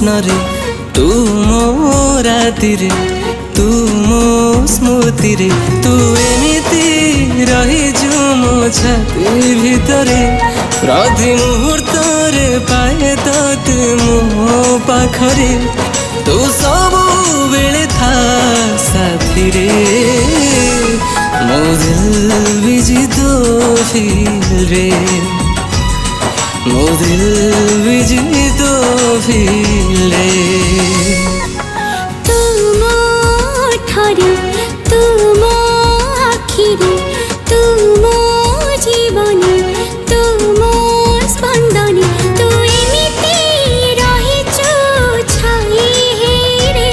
स्वप्न रे तू मो राति रे तू मो स्मृति रे तू एमिति रहिजु मो छाती भितरे प्रति मुहूर्त रे पाए तोते मो पाखरे तू सबु बेले था साथी रे मो दिल बिजी तो फील रे मो दिल बिजी तो फील रे तू मो ठारे तू मो आखिरे तू मो जीवने तू मो स्पंदने तू एमिति रहिछु छाई रे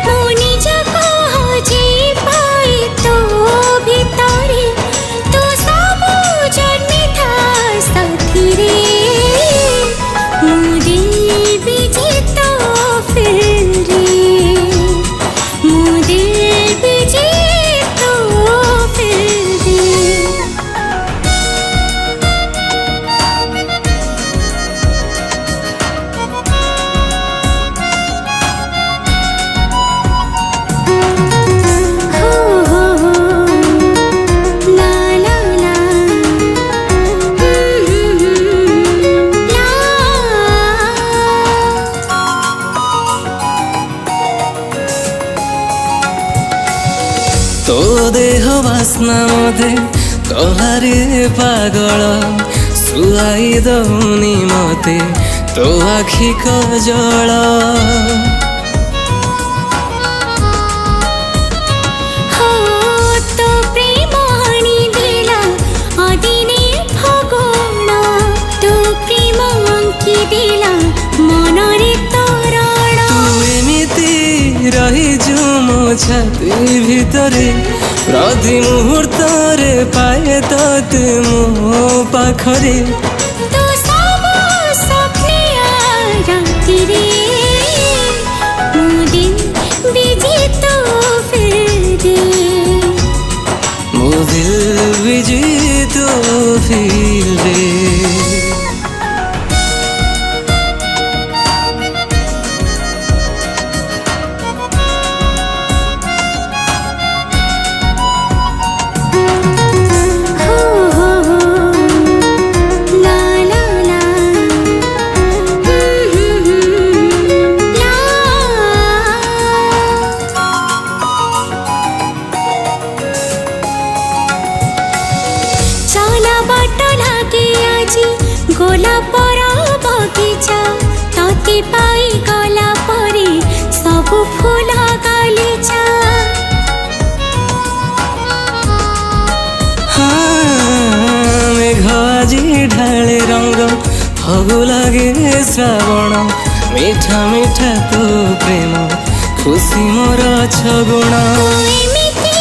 मो निजको हजे पाए तो भितरे तू सबु जन्मे था साथी रे मो दिल बिजी तो फिर रे मो दिल बिजी तो फिर रे हो ला ला ला ला तो देह वासना मते कलारे पागल सुहाई दौनी मते तो आखि कजल हो तो प्रेम हाणी दिला अदिने फगोण तो प्रेम अंकी दिला मनरे तोरण तू एमिति रहिजु मो छाती भितरे प्रति मुहूर्त रे पाए तोते मो पाखरे तू सबु स्वप्ने राति रे मो दिल बिजी तो फिर रे मो दिल बिजी तो फील रे हो ला ला ला ला चला बाट लागे आजी गोलापर बगीचा तते पाई गला परे सबु फूल गालीचा मेघ आजी ढाले रंग फगु लागे श्रावण मीठा मीठा तो प्रेम खुशी मोर छगुण एमिति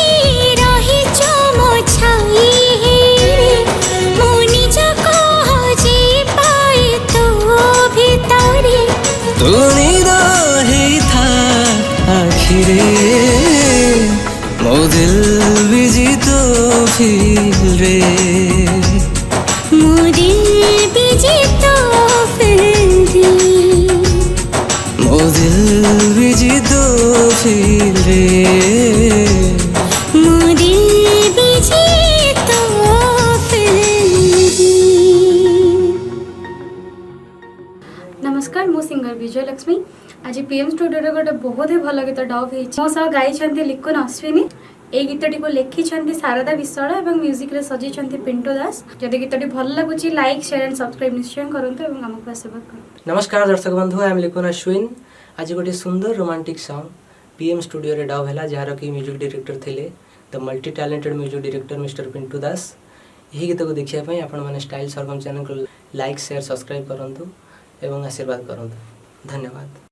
रहिछु मो छाई रे मो निजको हजे पाए तो भितरे तू निद था आखिरे मो दिल बिजी तो फील रे मो दिल बिजी तो फिर रे मो दिल बिजी तो फील रे मो दिल बिजी तो फिर रे नमस्कार मो सिंगर विजय लक्ष्मी आज पीएम स्टूडियो गोटे बहुत ही भल गीत डब हो सह गाई लिखुन अश्विनी ए गीतटी को लिखिं शारदा विश्वाल और म्यूजिक रे सजी पिंटू दास जदि गीतटी भल लगुच लाइक शेयर एंड सब्सक्राइब निश्चय करूँ और आमको आशीर्वाद करूँ। नमस्कार दर्शक बंधु आई एम लिखुन अश्विन आज गोटे सुंदर रोमांटिक सॉन्ग पीएम स्टूडियो रे डब है जार कि म्यूजिक डायरेक्टर थे the multi talented music director mister Pintu Das. यही गीत को देखिए आपण मैंने स्टाइल सरगम चैनल को लाइक शेयर सब्सक्राइब करूँ और आशीर्वाद करूँ। धन्यवाद।